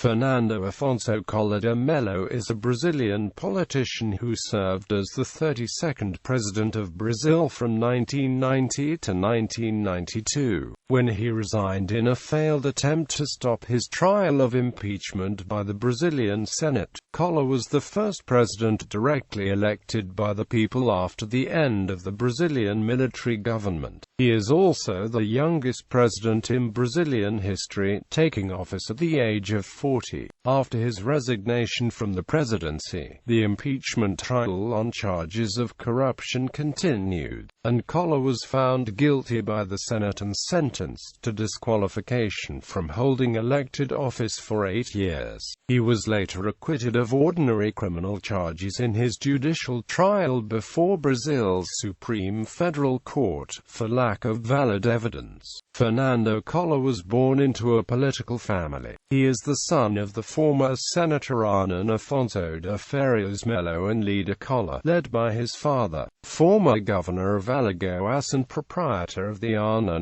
Fernando Affonso Collor de Mello is a Brazilian politician who served as the 32nd president of Brazil from 1990 to 1992, when he resigned in a failed attempt to stop his trial of impeachment by the Brazilian Senate. Collor was the first president directly elected by the people after the end of the Brazilian military government. He is also the youngest president in Brazilian history, taking office at the age of 40. After his resignation from the presidency, the impeachment trial on charges of corruption continued, and Collor was found guilty by the Senate and sentenced to disqualification from holding elected office for 8 years. He was later acquitted of ordinary criminal charges in his judicial trial before Brazil's Supreme Federal Court, for lack of valid evidence. Fernando Collor was born into a political family. He is the son of the former Senator Affonso de Mello and leader Collor, led by his father, former governor of Alagoas and proprietor of the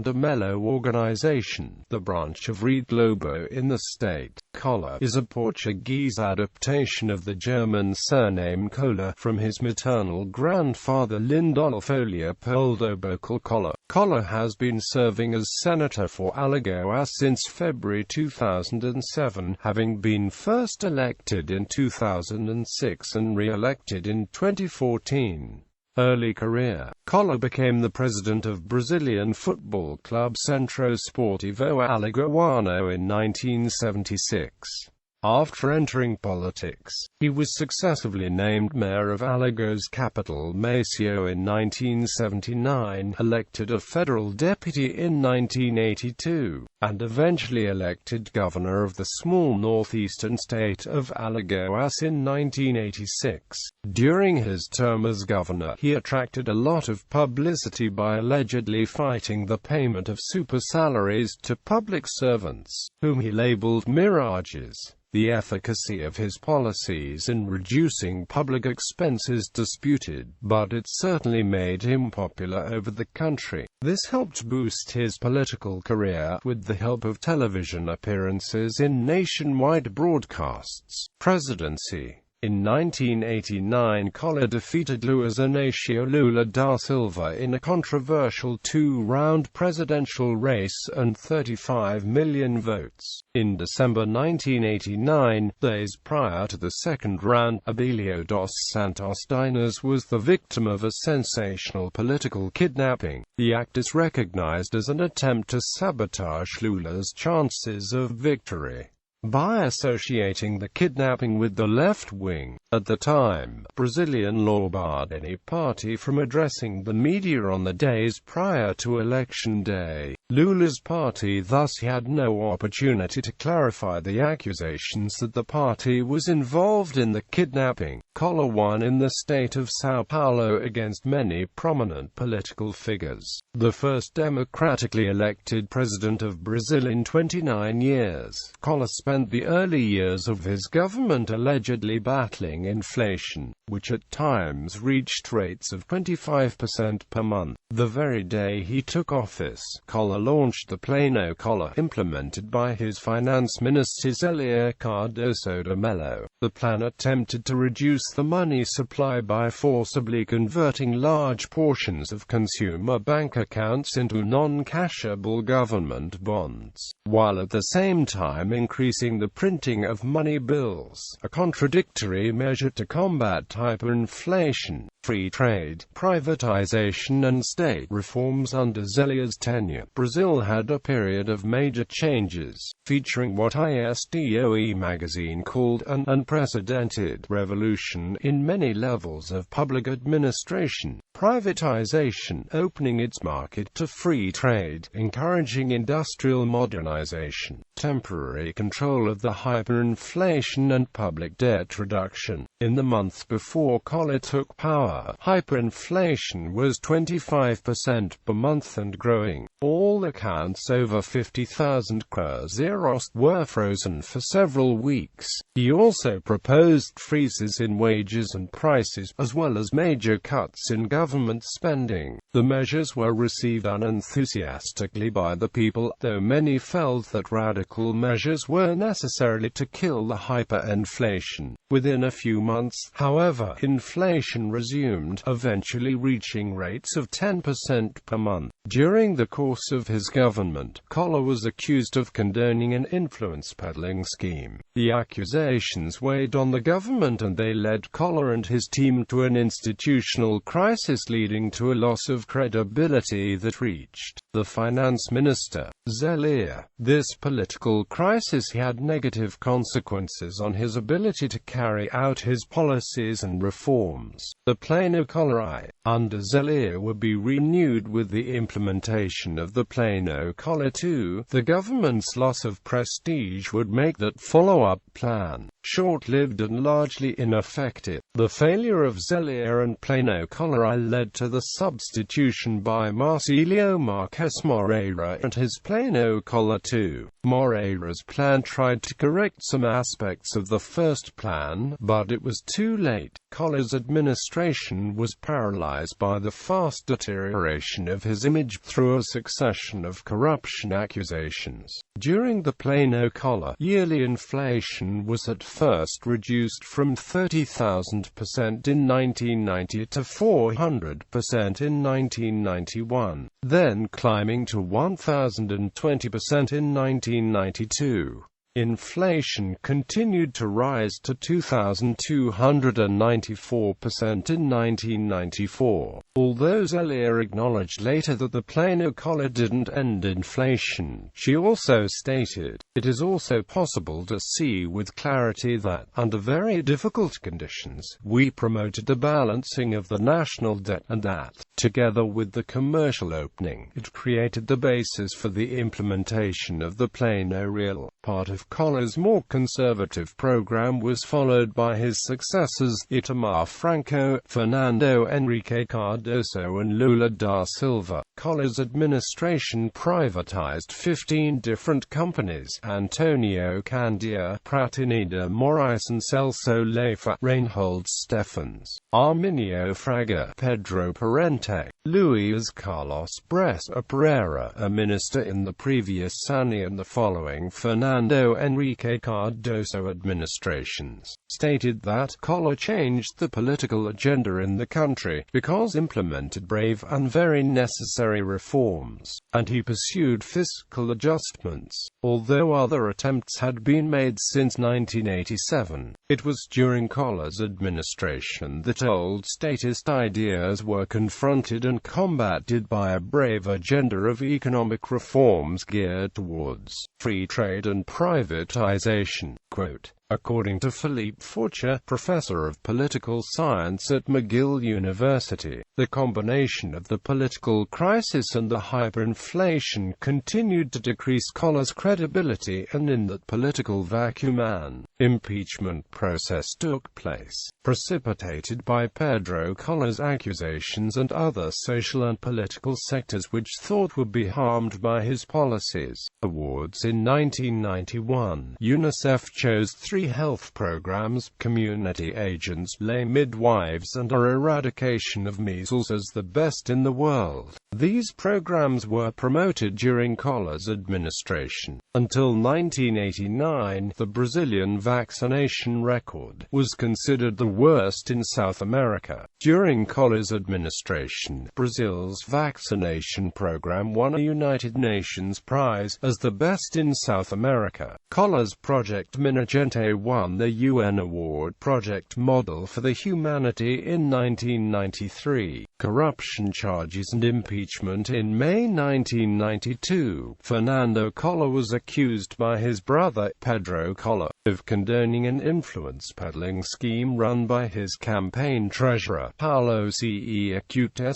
de Mello organization, the branch of Rede Globo in the state. Collor is a Portuguese adaptation of the German surname Collor from his maternal grandfather Lindolfo Leopoldo Bocal Collor. Collor has been serving as senator for Alagoas since February 2007, having been first elected in 2006 and re-elected in 2014. Early career. Collor became the president of Brazilian football club Centro Esportivo Alagoano in 1976. After entering politics, he was successively named mayor of Alagoas' capital Maceió in 1979, elected a federal deputy in 1982, and eventually elected governor of the small northeastern state of Alagoas in 1986. During his term as governor, he attracted a lot of publicity by allegedly fighting the payment of super salaries to public servants, whom he labeled mirages. The efficacy of his policies in reducing public expense is disputed, but it certainly made him popular over the country. This helped boost his political career, with the help of television appearances in nationwide broadcasts. Presidency. In 1989, Collor defeated Luiz Inácio Lula da Silva in a controversial two-round presidential race and 35 million votes. In December 1989, days prior to the second round, Abilio dos Santos Dias was the victim of a sensational political kidnapping. The act is recognized as an attempt to sabotage Lula's chances of victory by associating the kidnapping with the left wing. At the time, Brazilian law barred any party from addressing the media on the days prior to Election Day. Lula's party thus had no opportunity to clarify the accusations that the party was involved in the kidnapping. Collor won in the state of São Paulo against many prominent political figures. The first democratically elected president of Brazil in 29 years, Collor spent the early years of his government allegedly battling inflation, which at times reached rates of 25% per month. The very day he took office, Collor launched the Plano Collor, implemented by his finance minister Zélia Cardoso de Mello. The plan attempted to reduce the money supply by forcibly converting large portions of consumer bank accounts into non-cashable government bonds, while at the same time increasing the printing of money bills, a contradictory measure to combat hyperinflation. Free trade, privatization and state reforms under Zélia's tenure. Brazil had a period of major changes, featuring what ISDOE magazine called an unprecedented revolution in many levels of public administration. Privatization, opening its market to free trade, encouraging industrial modernization, temporary control of the hyperinflation and public debt reduction. In the months before Collor took power, However, hyperinflation was 25% per month and growing. All accounts over 50,000 zlotys were frozen for several weeks. He also proposed freezes in wages and prices, as well as major cuts in government spending. The measures were received unenthusiastically by the people, though many felt that radical measures were necessary to kill the hyperinflation. Within a few months, however, inflation resumed, eventually reaching rates of 10% per month. During the course of his government, Collor was accused of condoning an influence peddling scheme. The accusations weighed on the government, and they led Collor and his team to an institutional crisis, leading to a loss of credibility that reached the finance minister, Zelaya. This political crisis had negative consequences on his ability to carry out his policies and reforms. The Plano-Collor I, under Zelaya, would be renewed with the implementation of the Plano-Collor II. The government's loss of prestige would make that follow-up plan short-lived and largely ineffective. The failure of Zelaya and Plano-Collor I led to the substitution by Marcelo Marques Moreira and his Plano-Collor II. Moreira's plan tried to correct some aspects of the first plan, but it was too late. Collor's administration was paralyzed by the fast deterioration of his image through a succession of corruption accusations. During the Plano-Collor, yearly inflation was at first reduced from 30,000% in 1990 to 400% in 1991, then climbing to 1,020% in 1992. Inflation continued to rise to 2,294% in 1994. Although Zelaya acknowledged later that the Plano-Collor didn't end inflation, she also stated, "It is also possible to see with clarity that, under very difficult conditions, we promoted a balancing of the national debt, and that, together with the commercial opening, it created the basis for the implementation of the Plano Real." Part of Collor's more conservative program was followed by his successors, Itamar Franco, Fernando Henrique Cardoso and Lula da Silva. Collor's administration privatized 15 different companies: Antonio Candia, Pratinida Moraes and Celso Leifa, Reinhold Stephens, Arminio Fraga, Pedro Parente, Luiz Carlos Bressa Pereira, a minister in the previous SANI and the following Fernando Henrique Cardoso administrations, stated that Collor changed the political agenda in the country because implemented brave and very necessary reforms, and he pursued fiscal adjustments. Although other attempts had been made since 1987, it was during Collor's administration that old statist ideas were confronted and combated by a brave agenda of economic reforms geared towards free trade and privatization. Quote, according to Philippe Fortier, professor of political science at McGill University, the combination of the political crisis and the hyperinflation continued to decrease Collor's credibility, and in that political vacuum an impeachment process took place, precipitated by Pedro Collor's accusations and other social and political sectors which thought would be harmed by his policies. Awards. In 1991, UNICEF chose 3 health programs: community agents, lay midwives and our eradication of measles as the best in the world. These programs were promoted during Collor's administration. Until 1989, the Brazilian vaccination record was considered the worst in South America. During Collor's administration, Brazil's vaccination program won a United Nations prize as the best in South America. Collor's Project Minagente won the UN Award Project Model for the Humanity in 1993. corruption charges and impeachment. In May 1992, Fernando Collor was accused by his brother, Pedro Collor, of condoning an influence peddling scheme run by his campaign treasurer, Paulo Ceuta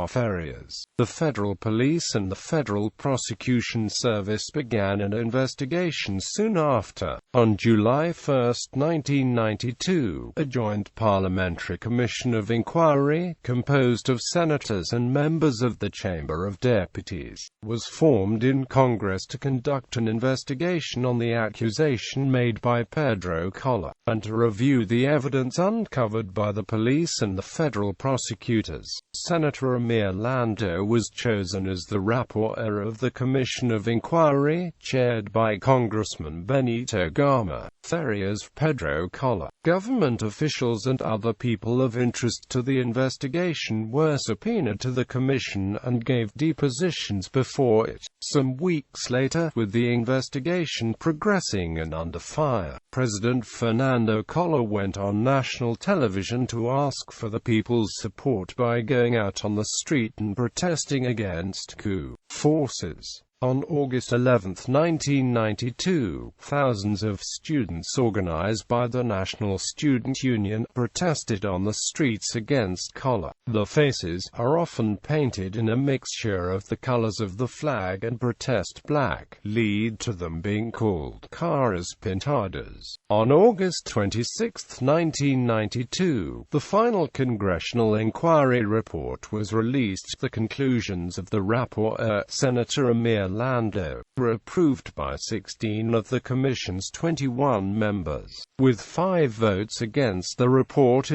Farias. The federal police and the Federal Prosecution Service began an investigation soon after. On July 1, 1992, a joint parliamentary commission of inquiry, composed of senators and members of the Chamber of Deputies, was formed in Congress to conduct an investigation on the accusation made by Pedro Collor, and to review the evidence uncovered by the police and the federal prosecutors. Senator Amir Lando was chosen as the rapporteur of the Commission of Inquiry, chaired by Congressman Benito Gama. Farias, Pedro Collor, government officials and other people of interest to the investigation were subpoenaed to the commission and gave depositions before it. Some weeks later, with the investigation progressing and under fire, President Fernando Collor went on national television to ask for the people's support by going out on the street and protesting against coup forces. On August 11, 1992, thousands of students organized by the National Student Union protested on the streets against Collor. The faces are often painted in a mixture of the colors of the flag and protest black, lead to them being called caras pintadas. On August 26, 1992, the final congressional inquiry report was released. The conclusions of the rapporteur, Senator Amir Lando, were approved by 16 of the Commission's 21 members, with 5 votes against. The report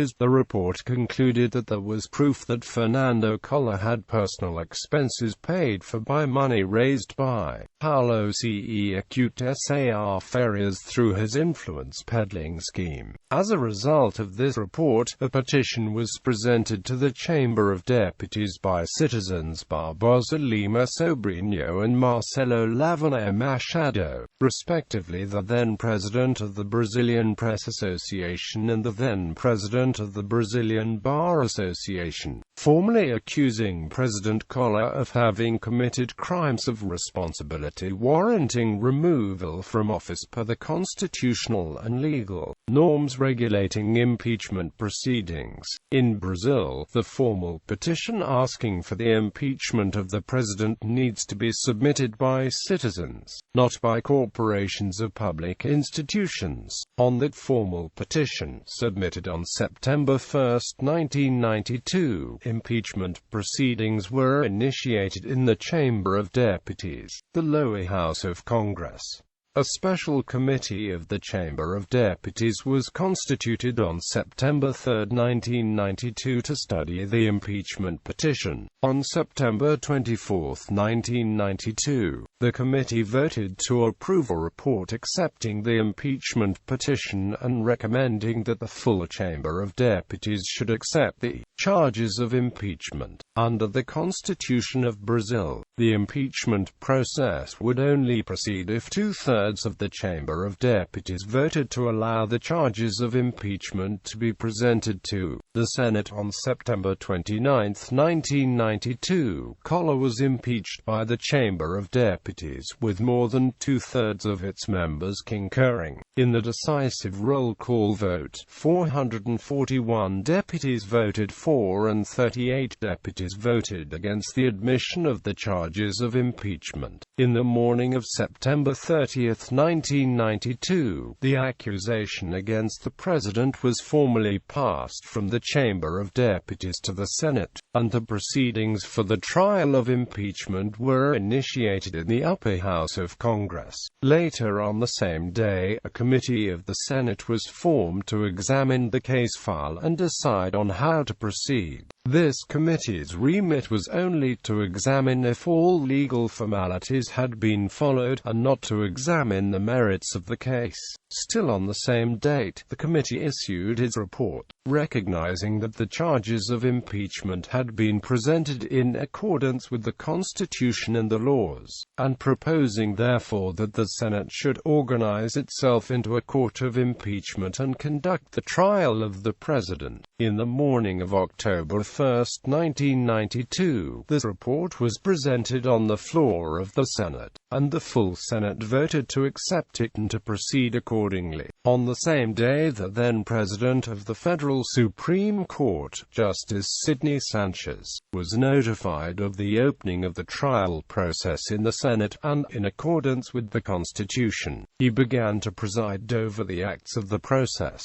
concluded that there was proof that Fernando Collor had personal expenses paid for by money raised by Paulo Ceuta Farias through his influence peddling scheme. As a result of this report, a petition was presented to the Chamber of Deputies by citizens Barbosa Lima Sobrinho and Marcelo Lavana Machado, respectively, the then president of the Brazilian Press Association and the then president of the Brazilian Bar Association, formally accusing President Collor of having committed crimes of responsibility warranting removal from office per the constitutional and legal norms regulating impeachment proceedings. In Brazil, the formal petition asking for the impeachment of the president needs to be submitted by citizens, not by corporations or public institutions. On that formal petition, submitted on September 1, 1992, impeachment proceedings were initiated in the Chamber of Deputies, the lower house of Congress. A special committee of the Chamber of Deputies was constituted on September 3, 1992 to study the impeachment petition. On September 24, 1992, the committee voted to approve a report accepting the impeachment petition and recommending that the full Chamber of Deputies should accept the charges of impeachment. Under the Constitution of Brazil, the impeachment process would only proceed if 2/3 of the Chamber of Deputies voted to allow the charges of impeachment to be presented to the Senate. On September 29, 1992, Collor was impeached by the Chamber of Deputies, with more than 2/3 of its members concurring. In the decisive roll call vote, 441 deputies voted for and 38 deputies voted against the admission of the charges of impeachment. In the morning of September 30, 1992, the accusation against the president was formally passed from the Chamber of Deputies to the Senate, and the proceedings for the trial of impeachment were initiated in the upper house of Congress. Later on the same day, a committee of the Senate was formed to examine the case file and decide on how to proceed. This committee's remit was only to examine if all legal formalities had been followed, and not to examine the merits of the case. Still on the same date, the committee issued its report, recognizing that the charges of impeachment had been presented in accordance with the Constitution and the laws, and proposing therefore that the Senate should organize itself into a court of impeachment and conduct the trial of the president. In the morning of October 1, 1992, this report was presented on the floor of the Senate, and the full Senate voted to accept it and to proceed accordingly. On the same day, the then President of the Federal Supreme Court, Justice Sidney Sanchez, was notified of the opening of the trial process in the Senate, and, in accordance with the Constitution, he began to preside over the acts of the process.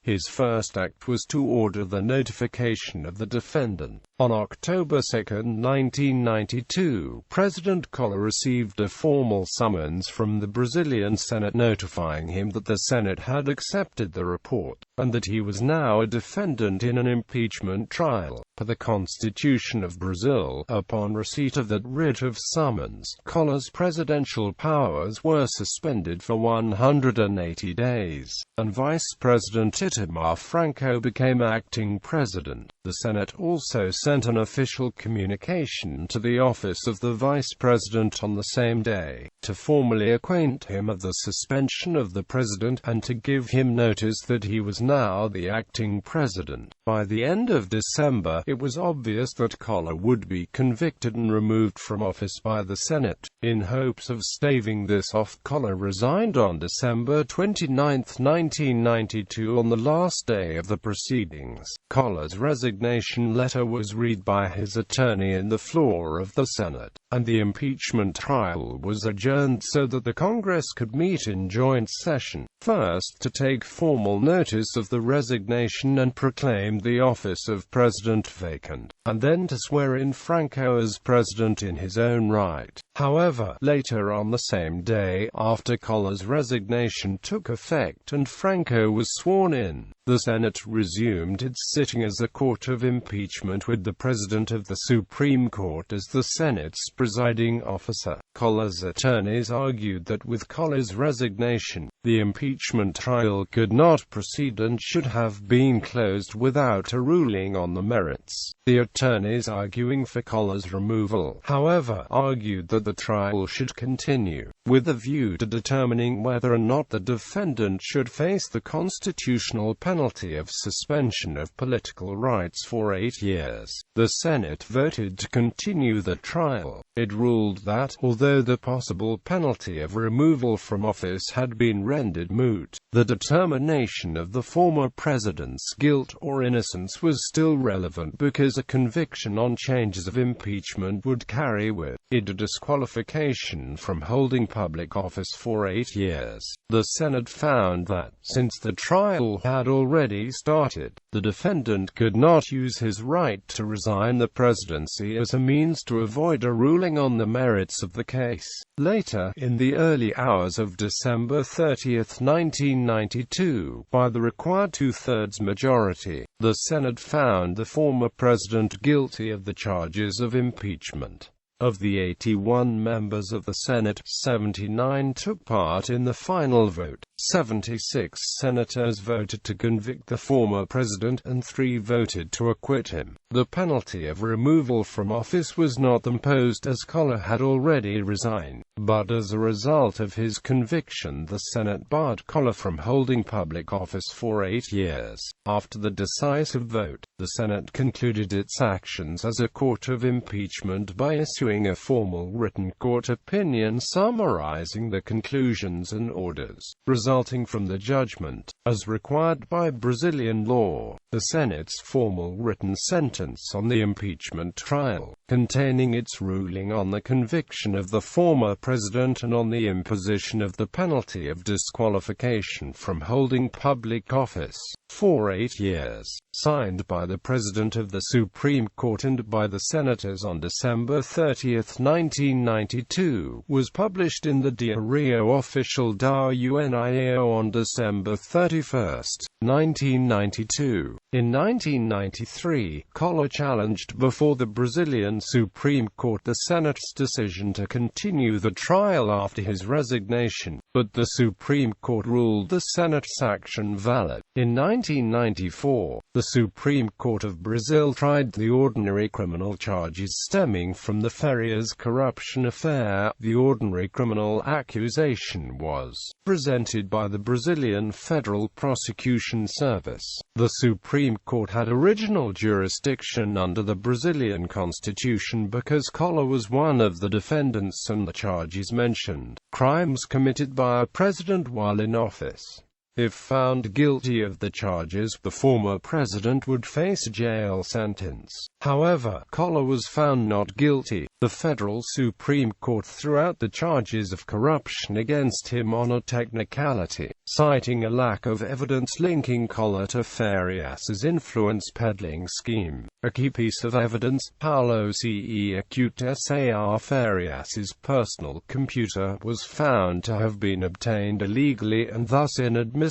His first act was to order the notification of the defendant. On October 2, 1992, President Collor received a formal summons from the Brazilian Senate notifying him that the Senate had accepted the report, and that he was now a defendant in an impeachment trial. Per the Constitution of Brazil, upon receipt of that writ of summons, Collor's presidential powers were suspended for 180 days, and Vice President Itamar Franco became acting president. The Senate also sent an official communication to the office of the Vice President on the same day, to formally acquaint him of the suspension of the President, and to give him notice that he was now the acting President. By the end of December, it was obvious that Collor would be convicted and removed from office by the Senate. In hopes of staving this off, Collor resigned on December 29, 1992, on the last day of the proceedings. Collor's resignation letter was read by his attorney in the floor of the Senate, and the impeachment trial was adjourned so that the Congress could meet in joint session, first to take formal notice of the resignation and proclaim the office of president vacant, and then to swear in Franco as president in his own right. However, later on the same day, after Collor's resignation took effect and Franco was sworn in, the Senate resumed its sitting as a court of impeachment with the President of the Supreme Court as the Senate's presiding officer. Collor's attorneys argued that with Collor's resignation, the impeachment trial could not proceed and should have been closed without a ruling on the merits. The attorneys arguing for Collor's removal, however, argued that the trial should continue, with a view to determining whether or not the defendant should face the constitutional penalty of suspension of political rights for 8 years. The Senate voted to continue the trial. It ruled that, although the possible penalty of removal from office had been rendered moot, the determination of the former president's guilt or innocence was still relevant because a conviction on charges of impeachment would carry with it a disqualification from holding public office for 8 years. The Senate found that, since the trial had already started, the defendant could not use his right to resign the presidency as a means to avoid a ruling on the merits of the case. Later, in the early hours of December 30, 1992, by the required two-thirds majority, the Senate found the former president guilty of the charges of impeachment. Of the 81 members of the Senate, 79 took part in the final vote. 76 senators voted to convict the former president, and 3 voted to acquit him. The penalty of removal from office was not imposed as Collor had already resigned, but as a result of his conviction the Senate barred Collor from holding public office for 8 years. After the decisive vote, the Senate concluded its actions as a court of impeachment by issuing a formal written court opinion summarizing the conclusions and orders resulting from the judgment. As required by Brazilian law, the Senate's formal written sentence on the impeachment trial, containing its ruling on the conviction of the former president and on the imposition of the penalty of disqualification from holding public office for 8 years, signed by the President of the Supreme Court and by the Senators on December 30, 1992, was published in the Diário Oficial da Unia Mayo on December 31, 1992. In 1993, Collor challenged before the Brazilian Supreme Court the Senate's decision to continue the trial after his resignation, but the Supreme Court ruled the Senate's action valid. In 1994, the Supreme Court of Brazil tried the ordinary criminal charges stemming from the Farias corruption affair. The ordinary criminal accusation was presented by the Brazilian Federal Prosecution Service. The Supreme Court had original jurisdiction under the Brazilian Constitution because Collor was one of the defendants and the charges mentioned crimes committed by a president while in office. If found guilty of the charges, the former president would face a jail sentence. However, Collor was found not guilty. The federal Supreme Court threw out the charges of corruption against him on a technicality, citing a lack of evidence linking Collor to Farias's influence peddling scheme. A key piece of evidence, Paulo Ce Acute Sar Farias's personal computer, was found to have been obtained illegally and thus inadmissible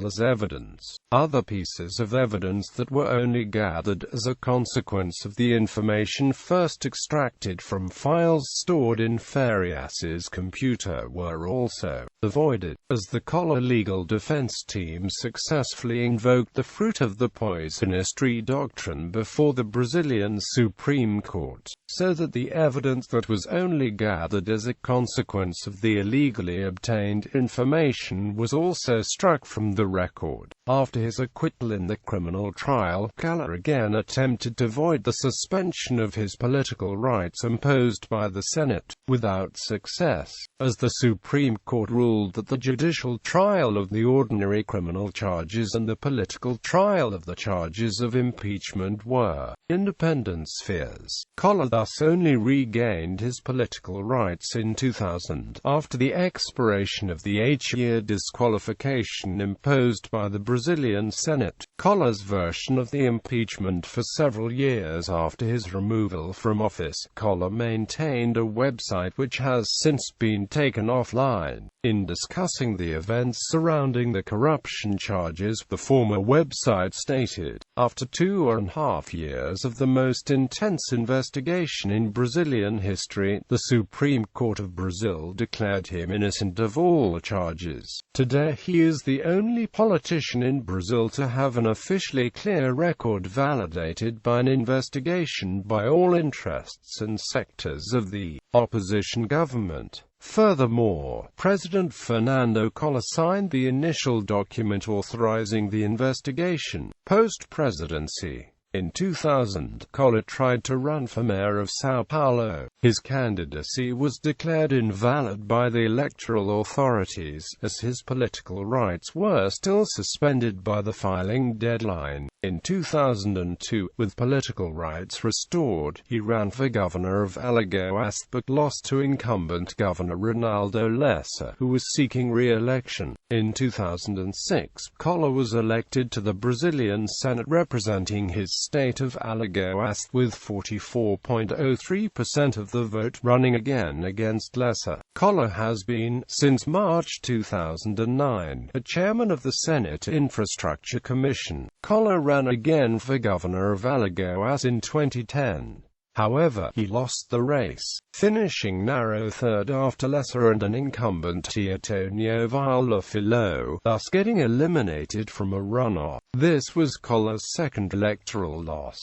as evidence. Other pieces of evidence that were only gathered as a consequence of the information first extracted from files stored in Farias's computer were also avoided, as the Collor legal defense team successfully invoked the fruit of the poisonous tree doctrine before the Brazilian Supreme Court, so that the evidence that was only gathered as a consequence of the illegally obtained information was also struck from the record. After his acquittal in the criminal trial, Collor again attempted to void the suspension of his political rights imposed by the Senate, without success, as the Supreme Court ruled that the judicial trial of the ordinary criminal charges and the political trial of the charges of impeachment were independent spheres. Collor thus only regained his political rights in 2000, after the expiration of the 8-year disqualification imposed by the Brazilian Senate. Collor's version of the impeachment for several years after his removal from office. Collor maintained a website which has since been taken offline. In discussing the events surrounding the corruption charges, the former website stated, "After 2.5 years of the most intense investigation in Brazilian history, the Supreme Court of Brazil declared him innocent of all charges. Today he is the only politician in Brazil to have an officially clear record validated by an investigation by all interests and sectors of the opposition government." Furthermore, President Fernando Collor signed the initial document authorizing the investigation. Post-presidency. In 2000, Collor tried to run for mayor of São Paulo. His candidacy was declared invalid by the electoral authorities, as his political rights were still suspended by the filing deadline. In 2002, with political rights restored, he ran for governor of Alagoas but lost to incumbent Governor Ronaldo Lessa, who was seeking re-election. In 2006, Collor was elected to the Brazilian Senate representing his state of Alagoas with 44.03% of the vote, running again against Lessa. Collor has been, since March 2009, a chairman of the Senate Infrastructure Commission. Collor ran again for governor of Alagoas in 2010. However, he lost the race, finishing narrow third after Lessa and an incumbent Teotonio Vieira Filho, thus getting eliminated from a runoff. This was Collor's second electoral loss.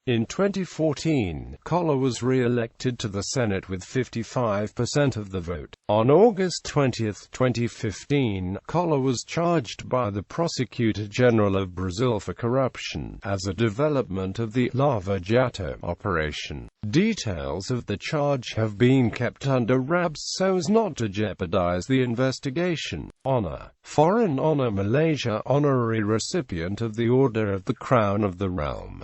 In 2014, Collor was re-elected to the Senate with 55% of the vote. On August 20, 2015, Collor was charged by the Prosecutor General of Brazil for corruption, as a development of the Lava Jato operation. Details of the charge have been kept under wraps so as not to jeopardize the investigation. Honor. Foreign Honor Malaysia, honorary recipient of the Order of the Crown of the Realm.